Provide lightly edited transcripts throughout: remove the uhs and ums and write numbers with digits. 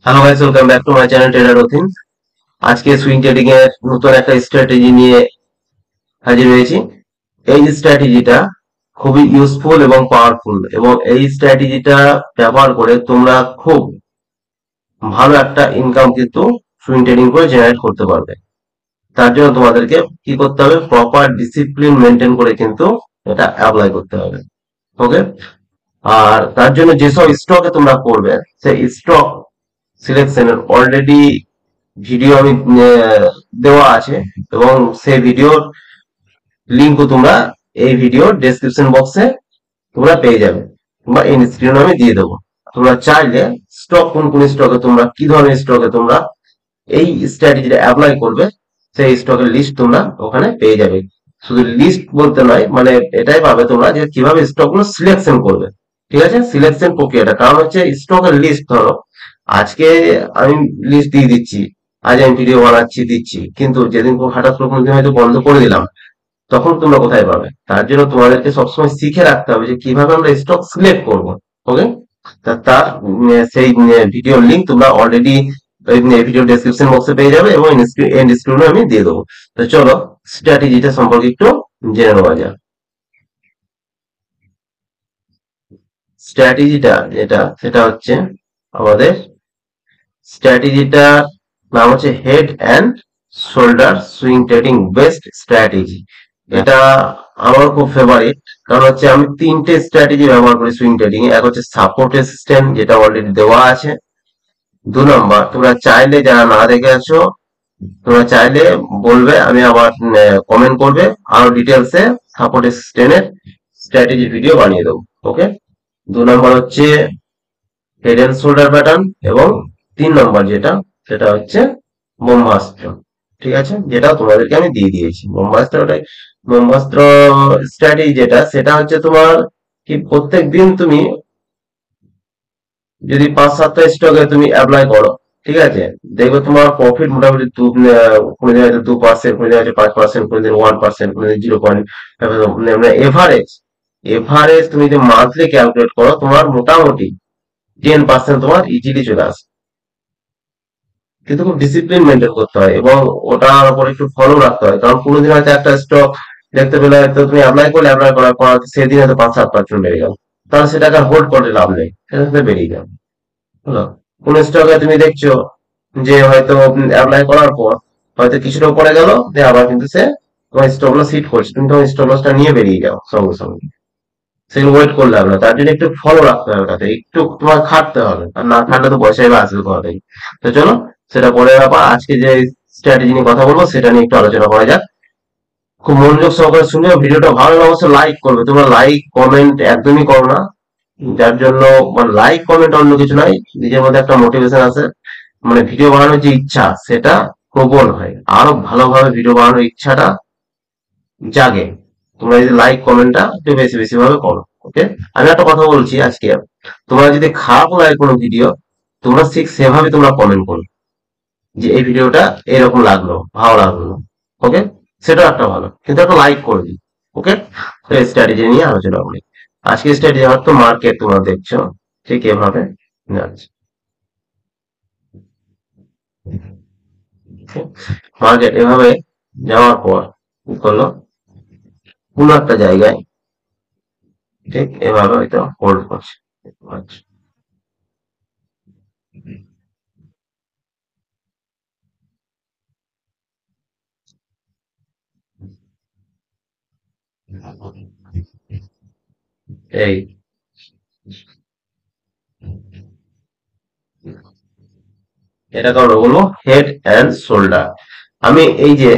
Hello guys, welcome back to my channel trader Rathin. আজকে swing trading এর নতুন একটা স্ট্র্যাটেজি নিয়ে হাজির হয়েছি। এই স্ট্র্যাটেজিটা খুবই ইউজফুল এবং পাওয়ারফুল, এবং এই স্ট্র্যাটেজিটা ব্যবহার করে তোমরা খুব ভালো একটা ইনকাম কিন্তু সুইং ট্রেডিং করে জেনারেট করতে পারবে। তার জন্য তোমাদেরকে কি করতে হবে, প্রপার ডিসিপ্লিন মেনটেন করে কিন্তু এটা অ্যাপ্লাই করতে হবে। ওকে, আর তার জন্য যেসব স্টকে তোমরা করবে সেই স্টক সিলেকশনের অলরেডি ভিডিও আমি দেওয়া আছে, এবং সেই ভিডিওর লিঙ্কও তোমরা এই ভিডিও ডেসক্রিপশন বক্সে তোমরা পেয়ে যাবে, বা এই স্ক্রিনে আমি দিয়ে দেবো। তোমরা চাইলে স্টক কোন কোন স্টকে তোমরা কি ধরনের স্টকে তোমরা এই স্ট্র্যাটেজিটা অ্যাপ্লাই করবে সেই স্টকের লিস্ট তোমরা ওখানে পেয়ে যাবে। শুধু লিস্ট বলতে নয়, মানে এটাই পাবে তোমরা যে কিভাবে স্টক গুলো সিলেকশন করবে। ঠিক আছে, সিলেকশন প্রক্রিয়াটা, কারণ হচ্ছে স্টকের লিস্ট ধরো আজকে আমি লিস্ট দিয়ে দিচ্ছি, আজ আমি ভিডিও বানাচ্ছি দিচ্ছি, কিন্তু যেদিন হঠাৎ করে কোনোদিন হয়তো বন্ধ করে দিলাম, তখন তোমরা কোথায় পাবে? তার জন্য তোমাদেরকে সবসময় শিখে রাখতে হবে যে কিভাবে আমরা স্টক সিলেক্ট করবো। ওকে, তার সেই ভিডিও লিঙ্ক তোমরা অলরেডি ভিডিও ডেসক্রিপশন বক্সে পেয়ে যাবে, এবং এন্ড স্ক্রিনে আমি দিয়ে দেবো। তো চলো স্ট্র্যাটেজিটা সম্পর্কে একটু জেনে নেওয়া যাক। স্ট্র্যাটেজিটা যেটা সেটা হচ্ছে আমাদের স্ট্র্যাটেজিটা নাম হচ্ছে head and shoulder swing trading best strategy. এটা আমার খুব ফেভারিট, কারণ হচ্ছে আমি তিনটে স্ট্র্যাটেজি ব্যবহার করি সুইং ট্রেডিং এ। এক হচ্ছে সাপোর্ট সিস্টেম, যেটা অলরেডি দেওয়া আছে। দু নম্বর, তোমরা চাইলে যারা না দেখে আছো তোমরা চাইলে বলবে, আমি আবার কমেন্ট করবে, আরো ডিটেলসে সাপোর্ট সিস্টেমের স্ট্র্যাটেজি ভিডিও বানিয়ে দেবো। ওকে, দু নম্বর হচ্ছে হেড এন্ড শোল্ডার প্যাটার্ন, এবং তিন নম্বর যেটা সেটা হচ্ছে ব্রহ্মাস্ত্র। ঠিক আছে, যেটা তোমাদেরকে আমি দিয়ে দিয়েছি ব্রহ্মাস্ত্রটাই। ব্রহ্মাস্ত্র স্ট্র্যাটেজি যেটা সেটা হচ্ছে তোমার কি, প্রত্যেক দিন তুমি যদি 5-7টা স্টকে তুমি অ্যাপ্লাই করো, ঠিক আছে, দেখবে তোমার প্রফিট মোটামুটি কোনোদিন হয়তো 2%, কোনোদিন হয়তো 5%, কোনোদিন 1%, কোনোদিন 0. মানে এভারেজ এভারেজ তুমি যদি মান্থলি ক্যালকুলেট করো, তোমার মোটামুটি 10% তোমার ইজিলি চলে আসে। কিন্তু খুব ডিসিপ্লিন মেনটেন করতে হয়, এবং ওটার উপর একটু ফলো রাখতে হয়, কারণ কোনোদিন হয়তো একটা স্টক দেখতে পেলে হয়তো তুমি অ্যাপ্লাই করার পর সেদিন হয়তো 5-7% বেড়ে গেল, তাহলে সেটাকে হোল্ড করে লাভ নেই, সেটা সাথে বেরিয়ে যাবে। হলো, কোন স্টকে তুমি দেখছো যে হয়তো অ্যাপ্লাই করার পর হয়তো কিছুটা উপরে গেল, দিয়ে আবার কিন্তু সে তোমার স্টপ লস হিট করছে, তুমি তোমার স্টপ লসটা নিয়ে বেরিয়ে যাও সঙ্গে সঙ্গে। সেগুলো ওয়েট করলে হবে না, তার জন্য একটু ফলো রাখতে হবে, ওটাতে একটু তোমার খাটতে হবে, আর না খাটলে তো পয়সাই বা আসবে কোথা থেকে। তো চলো সেটা পরে ব্যাপার, আজকে যে স্ট্র্যাটেজি নিয়ে কথা বলবো সেটা নিয়ে একটু আলোচনা করা যাক। খুব মনোযোগ সহকারে শুনে, ভিডিওটা ভালো লাগলে অবশ্যই লাইক করবে। তোমরা লাইক কমেন্ট একদমই করো না, যার জন্য মানে লাইক কমেন্ট অন্য কিছু নয়, নিজের মধ্যে একটা মোটিভেশন আছে, মানে ভিডিও বানানোর যে ইচ্ছা সেটা প্রবল হয়, আরো ভালোভাবে ভিডিও বানানোর ইচ্ছাটা জাগে। তোমরা যদি লাইক কমেন্টটা একটু বেশি বেশি ভাবে করো। ওকে, আমি একটা কথা বলছি আজকে, তোমরা যদি খারাপ লাগে কোনো ভিডিও, তোমরা ঠিক সেভাবে তোমরা কমেন্ট করো যে এই ভিডিওটা এরকম লাগলো, ভালো লাগলো না। ওকে, সেটা একটা ভালো, কিন্তু একটা লাইক করবি। ওকে, তো স্ট্র্যাটেজি নিয়ে আলোচনা করি। আজকে স্ট্র্যাটেজি হয়তো মার্কেট তোমরা দেখছো ঠিক এভাবে যাচ্ছে। মার্কেট এভাবে যাওয়ার পর কি করলো, কোন একটা জায়গায় ঠিক এভাবে হয়তো হোল্ড করছে। আচ্ছা, এই এটাকে আমরা বলবো হেড অ্যান্ড শোল্ডার। আমি এই যে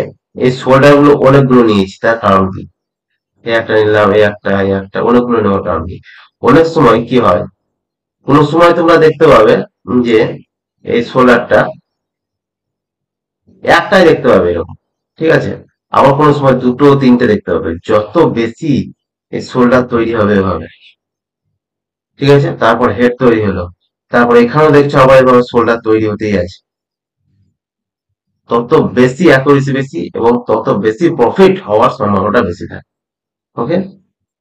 এই শোল্ডার গুলো অনেকগুলো নিয়েছি, তার কারণ কি, এই একটা নিলাম, এই একটা অনেকগুলো নেওয়ার কারণ কি, অনেক সময় কি হয়, কোন সময় তোমরা দেখতে পাবে যে এই শোল্ডারটা একটাই দেখতে পাবে এরকম, ঠিক আছে, আবার কোনো সময় দুটো তিনটে দেখতে পাবে। যত বেশি এই শোল্ডার তৈরি হবে এভাবে, ঠিক আছে, তারপর হেড তৈরি হলো, তারপর এখানেও দেখছো আবার এভাবে শোল্ডার তৈরি হতেই আছে, তত বেশি অ্যাকুরেসি বেশি, এবং তত বেশি প্রফিট হওয়ার সম্ভাবনাটা বেশি থাকে। ওকে,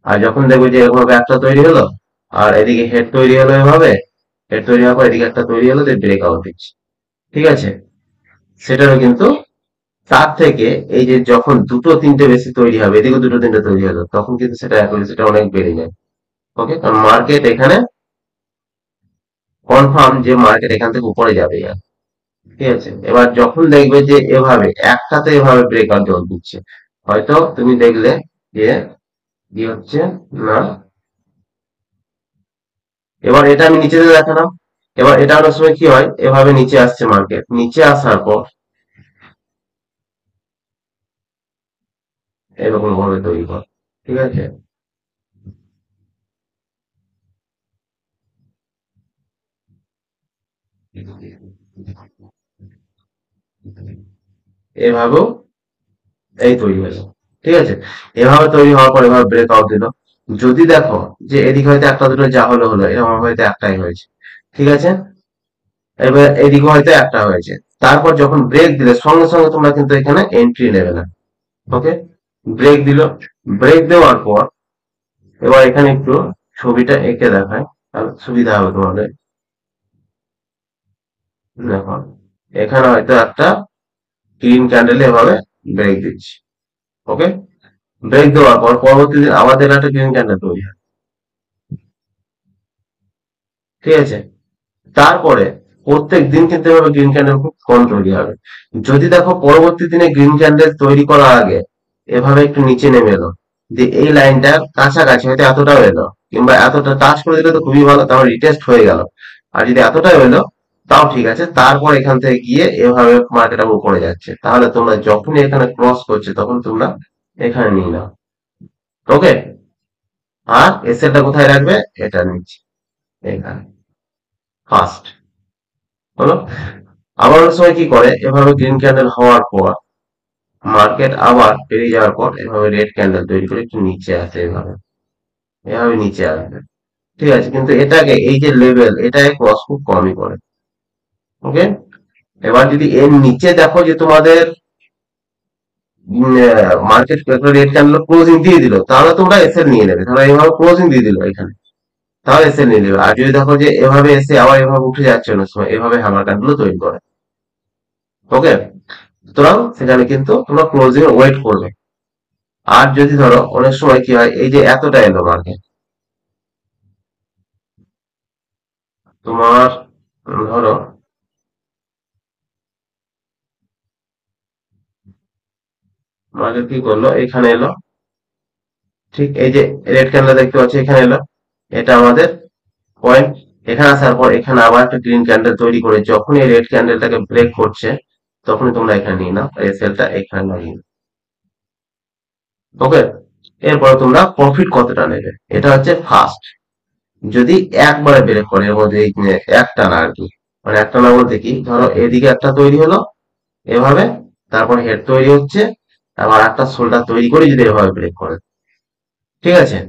আর যখন দেখবে যে এভাবে একটা তৈরি হলো আর এদিকে হেড তৈরি হলো এভাবে, এর তৈরি হওয়ার পর এদিকে একটা তৈরি হলো, যে ব্রেকআউট দিচ্ছে, ঠিক আছে। সেটারও কিন্তু তার থেকে এই যে যখন দুটো তিনটে বেশি তৈরি হবে, এদিকে দুটো তিনটে তৈরি হলো, তখন কিন্তু সেটা অ্যাকুরেসিটা অনেক বেড়ে যায়। ওকে, কারণ মার্কেট এখানে কনফার্ম যে মার্কেট এখান থেকে উপরে যাবে আর, ঠিক আছে। এবার যখন দেখবে যে এভাবে একটাতে এভাবে ব্রেকআউট জল দিচ্ছে, হয়তো তুমি দেখলে যে কি হচ্ছে না, এবার এটা আমি নিচে দিয়ে দেখালাম। এবার এটা অনেক সময় কি হয়, এভাবে নিচে আসছে মার্কেট, নিচে আসার পর এরকম ভাবে তৈরি করে, ঠিক আছে। এভাবেও এই তৈরি হলো, ঠিক আছে। এভাবে তৈরি হওয়ার পর এভাবে ব্রেকআউট দিল। যদি দেখো যে এদিকে হয়তো একটা দুটো যা হলো হলো, এরকম হয়তো একটাই হয়েছে, ঠিক আছে। এবার এদিকে হয়তো একটা হয়েছে, তারপর যখন ব্রেক দিলে সঙ্গে সঙ্গে তোমরা কিন্তু এখানে এন্ট্রি নেবে না। ওকে, ব্রেক দিল, ব্রেক দেওয়ার পর এবার এখানে একটু ছবিটা এঁকে দেখায়, তাহলে সুবিধা হবে তোমাদের। দেখো, এখানে হয়তো একটা গ্রিন ক্যান্ডেল এভাবে ব্রেক দিচ্ছি। ওকে, ব্রেক দেওয়ার পর পরবর্তী দিন আবার দেখলে একটা গ্রিন ক্যান্ডেল তৈরি হয়, ঠিক আছে। তারপরে প্রত্যেক দিন কিন্তু এভাবে গ্রিন ক্যান্ডেল খুব কম তৈরি হবে। যদি দেখো পরবর্তী দিনে গ্রিন ক্যান্ডেল তৈরি করার আগে এভাবে একটু নিচে নেমে এলো, যে এই লাইনটার কাছাকাছি হয়তো এতটাও এলো, কিংবা এতটা টাচ করে দিলে তো খুবই ভালো, তাহলে রিটেস্ট হয়ে গেল। আর যদি এতটাও এলো তাও ঠিক আছে, তারপর এখান থেকে গিয়ে এভাবে মার্কেট আবার উপরে যাচ্ছে, তাহলে তোমরা যখনই এখানে ক্রস করছে তখন তোমরা এখানে নিয়ে নাও। ওকে, আর এসএলটা কোথায় রাখবে, এটা নিচ্ছি এখানে ফার্স্ট, হলো। আবার অনেক সময় কি করে, এভাবে গ্রিন ক্যান্ডেল হওয়ার পর মার্কেট আবার বেরিয়ে যাওয়ার পর এভাবে রেড ক্যান্ডেল তৈরি করে একটু নিচে আসে, এভাবে এভাবে নিচে আসবে, ঠিক আছে। কিন্তু এটাকে এই যে লেভেল, এটাকে ক্রস খুব কমই করে। ওকে, এবার যদি এর নিচে দেখো যে তোমাদের মার্কেট রেড ক্যান্ডেল ক্লোজিং দিয়ে দিল, তাহলে তোমরা এসএল নিয়ে নেবে, তাহলে এইভাবে ক্লোজিং দিয়ে দিল এখানে, তাহলে এসএল নিয়ে নেবে। আর যদি দেখো যে এভাবে এসে আবার এভাবে উঠে যাচ্ছে অনেক সময়, এভাবে হ্যামার ক্যান্ডেল তৈরি করে। ওকে, সুতরাং সেখানে কিন্তু তোমরা ক্লোজিং ওয়েট করবে। আর যদি ধরো অনেক সময় কি হয়, এই যে এতটা এলো মার্কেট, তোমার ধরো মার্কেট কি করলো, এখানে এলো, ঠিক এই যে রেড ক্যান্ডেল দেখতে পাচ্ছি এখানে এলো, এটা আমাদের পয়েন্ট। এখানে আসার পর এখানে আবার একটা গ্রিন ক্যান্ডেল তৈরি করে যখন এই রেড ক্যান্ডেলটাকে ব্রেক করছে, তখনই তোমরা এখানে নিয়ে নাও, এই সেলটা এখানে লাগিয়ে নাও। ওকে, এরপরে তোমরা প্রফিট কতটা নেবে, এটা হচ্ছে ফার্স্ট। যদি একবারে ব্রেক করে এর মধ্যে একটা না আর কি, মানে একটা না বলতে কি, ধরো এদিকে একটা তৈরি হলো এভাবে, তারপর হেড তৈরি হচ্ছে, আবার একটা শোল্ডার তৈরি করে যদি এভাবে ব্রেক করে, ঠিক আছে।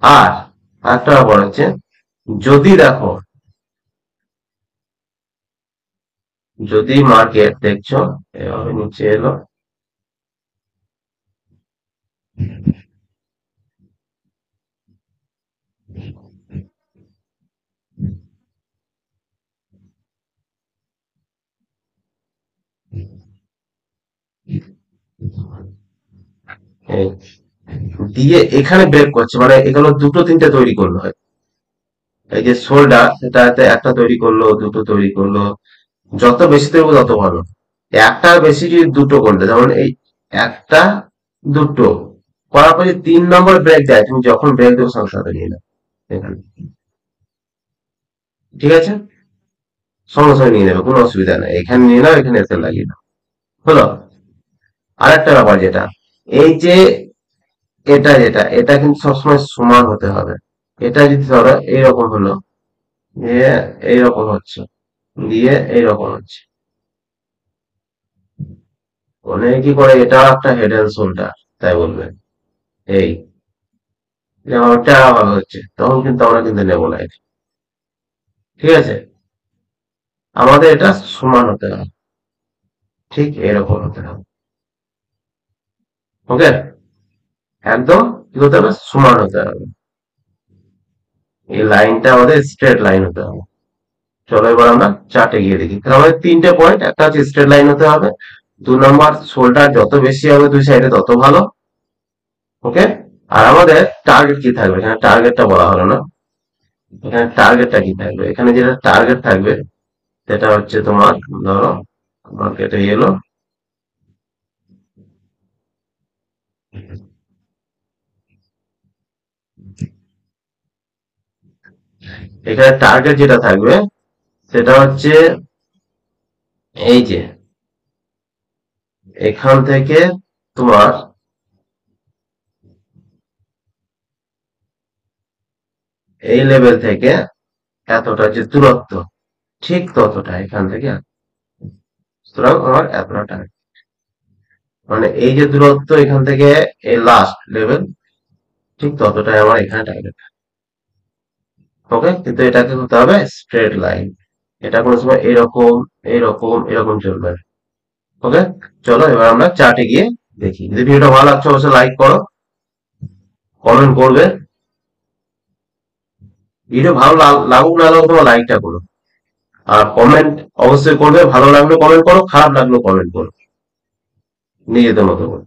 আর একটা ব্যাপার হচ্ছে, যদি দেখো, যদি মার্কেট দেখছো এভাবে নিচে এলো, এই দিয়ে এখানে ব্রেক করছে, মানে এগুলো দুটো তিনটে তৈরি করলো হয়, এই যে শোল্ডার সেটাতে একটা তৈরি করলো, দুটো তৈরি করলো, যত বেশি তৈরি করবো তত ভালো। একটার বেশি যদি দুটো করলে, যেমন এই একটা দুটো করার পর যদি 3 নম্বর ব্রেক দেয়, তুমি যখন ব্রেক দেবো সঙ্গে সঙ্গে নিয়ে নাও এখানে, ঠিক আছে। সঙ্গে সঙ্গে নিয়ে নেবে, কোনো অসুবিধা নেই, এখানে নিয়ে নাও, এখানে এসে লাগিয়ে নাও, হলো। আরেকটা ব্যাপার যেটা, এই যে এটা যেটা, এটা কিন্তু সবসময় সমান হতে হবে। এটা যদি ধরো এইরকম হলো, দিয়ে এইরকম হচ্ছে, দিয়ে এইরকম হচ্ছে, অনেকে কি করে, এটা একটা হেড এন্ড শোল্ডার তাই বলবে, এই যেমন টেরা ভাবে হচ্ছে, তখন কিন্তু আমরা কিন্তু নেবো না এটা, ঠিক আছে। আমাদের এটা সমান হতে হবে, ঠিক এরকম হতে হবে। ওকে, একদম কি হতে হবে, সমান হতে হবে, এই লাইনটা আমাদের স্ট্রেট লাইন হতে হবে। চলো এবার আমরা চার্টে গিয়ে দেখি। তাহলে আমাদের তিনটে পয়েন্ট, একটা হচ্ছে স্ট্রেট লাইন হতে হবে, 2 নম্বর শোল্ডার যত বেশি হবে দুই সাইডে তত ভালো। ওকে, আর আমাদের টার্গেট কি থাকবে, এখানে টার্গেটটা বলা হলো না। এখানে টার্গেটটা কি থাকবে, এখানে যেটা টার্গেট থাকবে সেটা হচ্ছে তোমার, ধরো মার্কেটে এলো, এখানে টার্গেট যেটা থাকবে সেটা হচ্ছে এই যে এখান থেকে তোমার এই লেভেল থেকে এতটা যে দূরত্ব, ঠিক ততটা এখান থেকে, সুতরাং আমার এতটা টার্গেট, মানে এই যে দূরত্ব এখান থেকে এই লাস্ট লেভেল, ঠিক ততটাই আমার এখানে টার্গেট। ওকে, কিন্তু এটাকে হতে হবে স্ট্রেট লাইন, এটা কোনো সময় এরকম এরকম এরকম চলবে না। ওকে, চলো এবার আমরা চার্টে গিয়ে দেখি। যদি ভিডিওটা ভালো লাগছে অবশ্যই লাইক করো, কমেন্ট করবে, ভিডিও ভালো লাগুক না লাগুক তোমার লাইকটা করো, আর কমেন্ট অবশ্যই করবে, ভালো লাগলো কমেন্ট করো, খারাপ লাগলো কমেন্ট করো নিজেদের মতো করে।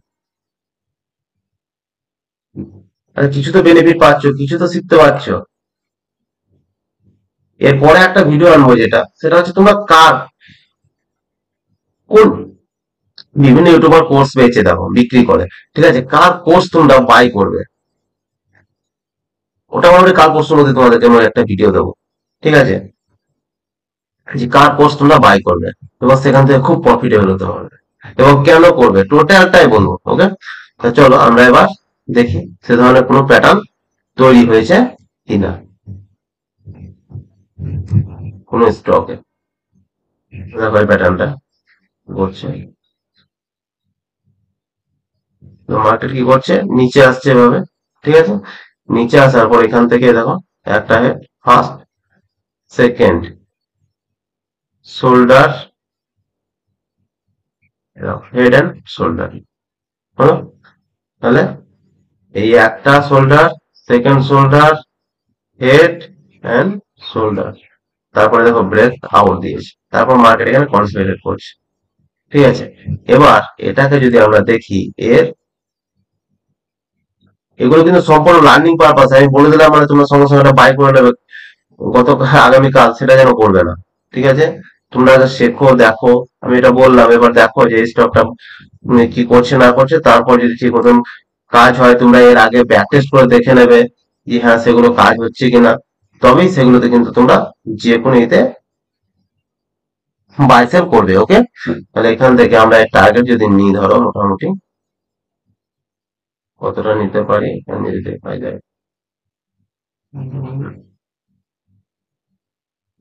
আর কিছু তো বেনিফিট পাচ্ছ, কিছু তো শিখতে পারছো। এরপরে একটা ভিডিও আনবো যেটা, সেটা হচ্ছে তোমরা কার কোন বিভিন্ন ইউটিউবার কোর্স পেয়েছে দেখো বিক্রি করে, ঠিক আছে, কার কোর্স তোমরা বাই করবে, ওটা মোটামুটি কাল পরশুর মধ্যে তোমাদেরকে আমি একটা ভিডিও দেবো, ঠিক আছে, যে কার কোর্স তোমরা বাই করবে এবং সেখান থেকে খুব প্রফিটেবল হতে পারবে, এবং কেন করবে টোটালটাই বলবো। ওকে, তা চলো আমরা এবার দেখি সে ধরনের কোনো প্যাটার্ন তৈরি হয়েছে কিনা কোন স্টকে। দেখো এই প্যাটার্নটা করছে, মার্কেট কি করছে, নিচে আসছে এভাবে, ঠিক আছে, নিচে আসার পর এখান থেকে দেখো একটা head, first, second shoulder, head and shoulder, হলো, তাহলে এই একটা shoulder, second shoulder, head and shoulder, তারপরে দেখো ব্রেক আউট দিয়েছে, তারপর মার্কেট এখানে কনসলিডেট করছে, ঠিক আছে। এবার এটাকে যদি আমরা দেখি, এর এগুলো কিন্তু সম্পূর্ণ লার্নিং পারপাস, আমি বলে দিলাম মানে তোমরা সঙ্গে সঙ্গে বাই করে নেবে গত আগামীকাল, সেটা যেন করবে না, ঠিক আছে। তোমরা আগে শেখো, দেখো, আমি এটা বললাম, এবার দেখো যে স্টকটা কি করছে না করছে, তারপর যদি ঠিক মতন কাজ হয় তোমরা এর আগে ব্যাক টেস্ট করে দেখে নেবে যে হ্যাঁ সেগুলো কাজ হচ্ছে কিনা, তবেই সেগুলোতে কিন্তু তোমরা যে কোনো এতে বাই সেল করবে। ওকে, তাহলে এখান থেকে আমরা টার্গেট যদি নিই, ধরো মোটামুটি কতটা নিতে পারি, এখানে যদি দেখা যায়,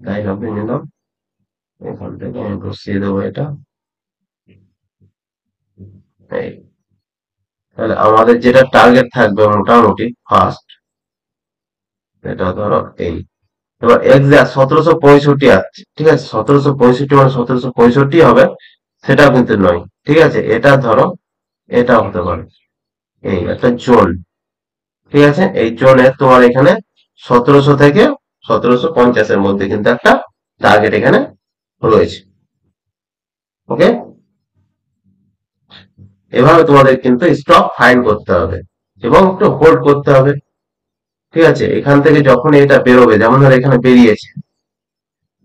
তাই ভাবে নিলাম, এখান থেকে আমি বসিয়ে দেবো এটা, এই, তাহলে আমাদের যেটা টার্গেট থাকবে মোটামুটি ফার্স্ট, এটা ধরো এই, এবার এক্সাক্ট 1765 আসছে, ঠিক আছে, 1765 মানে 1765 হবে সেটাও কিন্তু নয়, ঠিক আছে, এটা ধরো এটাও হতে পারে, এই একটা জোন, ঠিক আছে, এই জোনের তোমার এখানে 1700 থেকে 1750-এর মধ্যে কিন্তু একটা টার্গেট এখানে রয়েছে। ওকে, এভাবে তোমাদের কিন্তু স্টক ফাইন্ড করতে হবে এবং একটু হোল্ড করতে হবে, ঠিক আছে। এখান থেকে যখন এটা বেরোবে, যেমন ধরো এখানে বেরিয়েছে,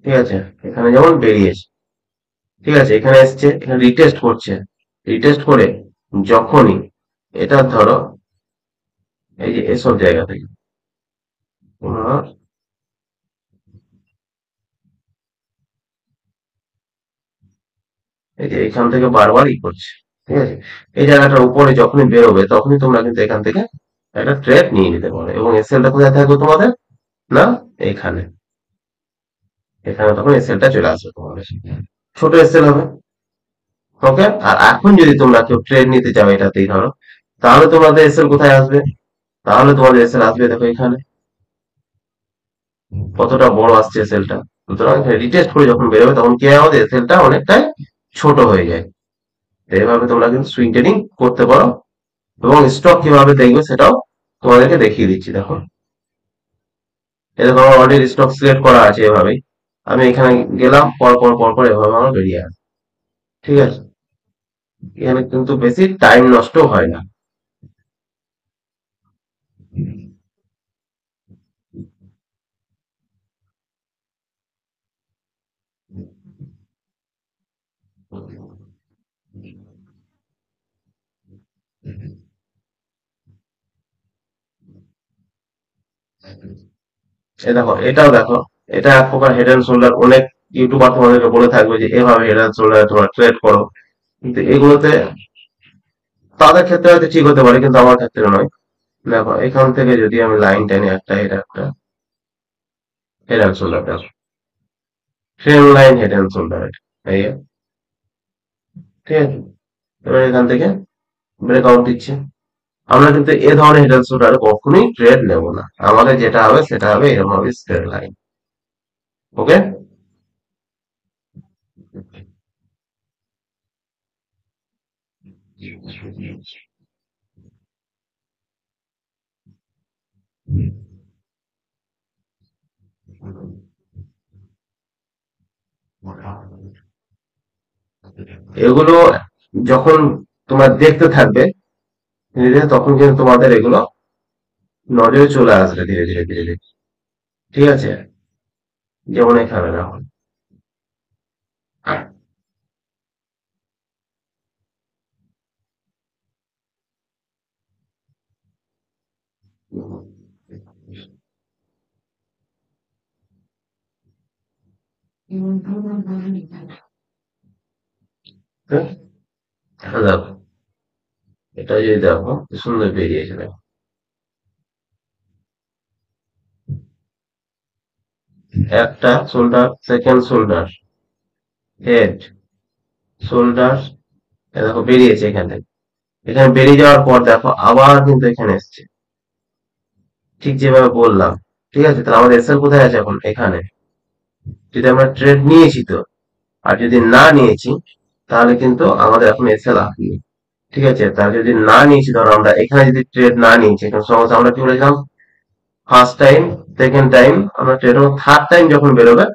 ঠিক আছে, এখানে যেমন বেরিয়েছে, ঠিক আছে, এখানে এসছে, এখানে রিটেস্ট করছে, রিটেস্ট করে যখনই এটা ধরো এই যে এসব জায়গা থেকে তোমার এই যে এখান থেকে বারবার করছে, ঠিক আছে, এই জায়গাটার উপরে যখনই বেরোবে তখনই তোমরা কিন্তু এখান থেকে একটা ট্রেড নিয়ে নিতে পারো, এবং এসএলটা কোথায় থাকবে তোমাদের, না এখানে, এখানে তখন এসএলটা চলে আসবে তোমাদের, ছোট এসএল হবে। ওকে, আর এখন যদি তোমরা কেউ ট্রেড নিতে চাও এটাতেই ধরো, তাহলে তোমাদের এসএল কোথায় আসবে, তাহলে তোমাদের এসএল আসবে দেখো এখানে, কতটা বড় আসছে এসএলটা, সুতরাং রিটেস্ট করে যখন বেরোবে তখন কি হয়, আমাদের এসএলটা অনেকটাই ছোট হয়ে যায়। তো এভাবে তোমরা কিন্তু সুইং ট্রেডিং করতে পারো, এবং স্টক কিভাবে দেখবে সেটাও তোমাদেরকে দেখিয়ে দিচ্ছি। দেখো, এরকম আমার অলরেডি স্টক সিলেক্ট করা আছে এভাবেই, আমি এখানে গেলাম, পর পর পর পর এভাবে আমার বেরিয়ে আসে। ঠিক আছে, এখানে কিন্তু বেশি টাইম নষ্ট হয় না। এ দেখো, এটাও দেখো, এটা এক প্রকার হেড এন্ড শোল্ডার। অনেক ইউটিউবার তোমাদেরকে বলে থাকবে যে এভাবে হেড এন্ড শোল্ডার তোমরা ট্রেড করো, কিন্তু এগুলোতে তাদের ক্ষেত্রে হয়তো ঠিক হতে পারে, কিন্তু আমার ক্ষেত্রে নয়। দেখো, এখান থেকে যদি আমি লাইন টানি একটা, এটা একটা হেড এন্ড শোল্ডার, দেখো trend line head and shoulder, এই ঠিক আছে। এবার এখান থেকে ব্রেকআউট দিচ্ছে। আমরা কিন্তু এ ধরনের হেড এন্ড শোল্ডার কখনোই ট্রেড নেব না। আমাদের যেটা হবে সেটা হবে এরকম হবে স্ট্রেট লাইন। ওকে। এগুলো যখন তোমরা দেখতে থাকবে ধীরে ধীরে, তখন কিন্তু তোমাদের এগুলো নজরে চলে আসবে ধীরে ধীরে ধীরে ধীরে। ঠিক আছে, যেমন এখানে দেখো। হ্যাঁ, দেখো, এটা যদি দেখো কি সুন্দর বেরিয়েছে, দেখো একটা shoulder, second shoulder, head, shoulder, দেখো বেরিয়েছে এখান থেকে। এখানে বেরিয়ে যাওয়ার পর দেখো আবার কিন্তু এখানে এসছে, ঠিক যেভাবে বললাম। ঠিক আছে, তাহলে আমাদের এসএল কোথায় আছে এখন? এখানে। যদি আমরা ট্রেড নিয়েছি তো, আর যদি না নিয়েছি তাহলে কিন্তু আমাদের এখন এসএল আসেনি। ঠিক আছে, তাহলে যদি না নিয়েছি, ধরো আমরা এখানে যদি ট্রেড না নিয়েছি, এখন সমস্যা, আমরা কি বলেছিলাম ফার্স্ট টাইম, সেকেন্ড টাইম আমরা ট্রেড নেবো, থার্ড টাইম যখন বেরোবে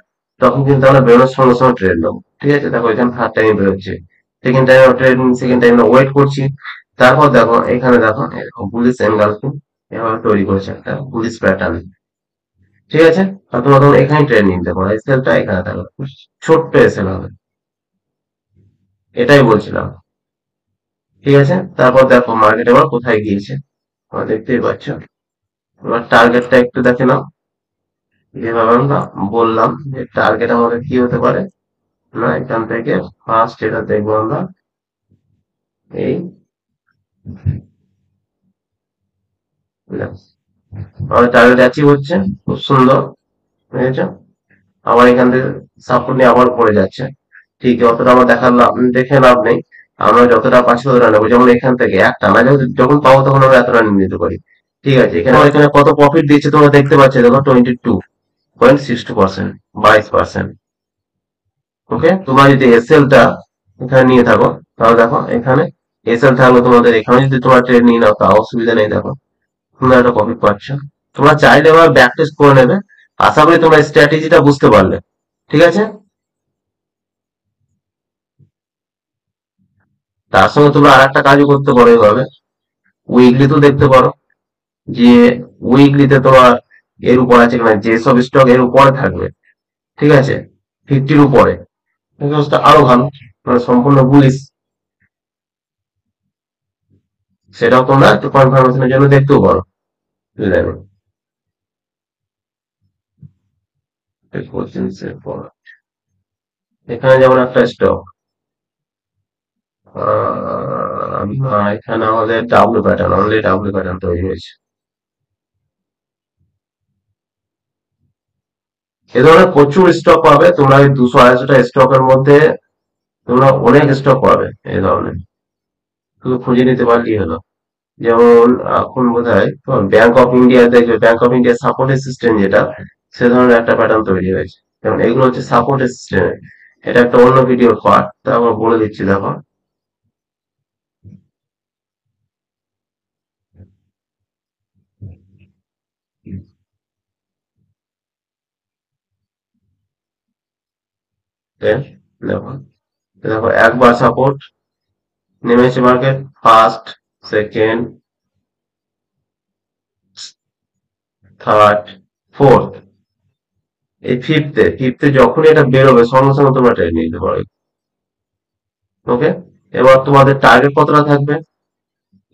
তখন কিন্তু আমরা বেরোনোর সঙ্গে সঙ্গে ট্রেড নেবো। ঠিক আছে, দেখো এখানে থার্ড টাইম বেরোচ্ছে, second time trade, second time wait করছি। তারপর দেখো এখানে দেখো এরকম বুলিশ এনগালফিং এভাবে তৈরি করেছে একটা বুলিশ প্যাটার্ন। ঠিক আছে, আর তোমরা তখন এখানে ট্রেড নিতে পারো, এসএলটা এখানে থাকবে, ছোট্ট এসএল হবে, এটাই বলছিলাম। ঠিক আছে, তারপর দেখো মার্কেট এবার কোথায় গিয়েছে, তোমরা দেখতেই পাচ্ছ। এবার টার্গেটটা একটু দেখে নাও। যেভাবে আমরা বললাম যে টার্গেট আমাদের কি হতে পারে, না এখান থেকে ফার্স্ট এটা দেখবো আমরা, এই দেখো, আমাদের টার্গেট অ্যাচিভ হচ্ছে, খুব সুন্দর, বুঝেছো। আবার এখান থেকে সাপোর্ট নিয়ে আবার পড়ে যাচ্ছে। ঠিক যতটা আমরা দেখার লাভ, দেখে লাভ নেই। আমরা যতটা পাচ্ছি ততটা নেবো, যেমন এখান থেকে একটা না, যখন পাবো তখন আমরা এতটা নিয়ে নিতে পারি। ঠিক আছে, এখানে এখানে কত প্রফিট দিচ্ছে তোমরা দেখতে পাচ্ছ, দেখো 22.62%, 22%। ওকে, তোমরা যদি এসএল টা এখানে নিয়ে থাকো, তাহলে দেখো এখানে এসএল থাকলে তোমাদের এখানে যদি তোমরা ট্রেড নিয়ে নাও তাও অসুবিধা নেই, দেখো তোমরা একটা প্রফিট পাচ্ছ। তোমরা চাইলে এবার ব্যাক টেস্ট করে নেবে। আশা করি তোমরা স্ট্র্যাটেজিটা বুঝতে পারলে। ঠিক আছে, তার সঙ্গে তোমরা আর একটা কাজও করতে পারো এভাবে, উইকলি তো দেখতে পারো যে উইকলিতে তোমার এর উপর আছে কিনা, যেসব স্টক এর উপরে থাকবে, ঠিক আছে, 50-র উপরে, এই কাজটা আরো ভালো, মানে সম্পূর্ণ বুলিশ, সেটাও তোমরা একটু কনফার্মেশনের জন্য দেখতেও পারো। বুঝলে? কোচিংসের পর এখানে যেমন একটা স্টক, এখানে আমাদের W pattern, only W pattern তৈরি হয়েছে। এ ধরনের প্রচুর স্টক পাবে তোমরা, এই 200-250টা স্টকের মধ্যে তোমরা অনেক স্টক পাবে এই ধরনের, শুধু খুঁজে নিতে পারলেই হলো। যেমন এখন বোধহয় ব্যাংক অফ ইন্ডিয়া, দেখবে ব্যাংক অফ ইন্ডিয়া সাপোর্টের সিস্টেম যেটা, সে ধরনের একটা প্যাটার্ন তৈরি হয়েছে। যেমন এগুলো হচ্ছে সাপোর্টের সিস্টেম, এটা একটা অন্য ভিডিওর পার্ট, তারপর বলে দিচ্ছি দেখো। দেন দেখো, দেখো একবার সাপোর্ট নেমেছে market, first, second, third, fourth, এই ফিফথে যখনই এটা বেরোবে সঙ্গে সঙ্গে তোমরা ট্রেড নিতে পারো। ওকে, এবার তোমাদের টার্গেট কতটা থাকবে?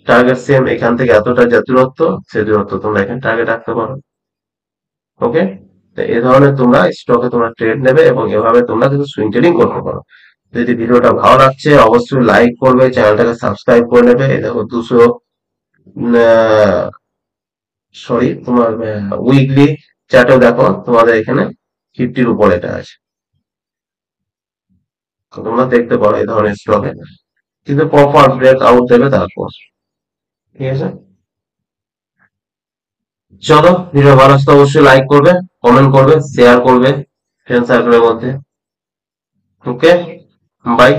টার্গেট সেম, এখান থেকে এতটা যে দূরত্ব, সে দূরত্ব তোমরা এখানে টার্গেট রাখতে পারো। ওকে, তো এই ধরনের তোমরা স্টকে তোমরা ট্রেড নেবে এবং এভাবে তোমরা কিন্তু সুইং ট্রেডিং করতে পারো। যদি ভিডিওটা ভালো লাগছে অবশ্যই লাইক করবে, চ্যানেলটাকে সাবস্ক্রাইব করে নেবে। এই দেখো 200, সরি তোমার উইকলি চার্টেও দেখো তোমাদের এখানে 50-র উপর এটা আছে। তো তোমরা দেখতে পারো এই ধরনের স্টকে, কিন্তু প্রপার ব্রেক আউট দেবে তারপর। ঠিক আছে, চলো ভিডিও ভালো লাগলে অবশ্যই লাইক করবে, কমেন্ট করবে, শেয়ার করবে ফ্রেন্ড সার্কেলের মধ্যে। ওকে, বাই।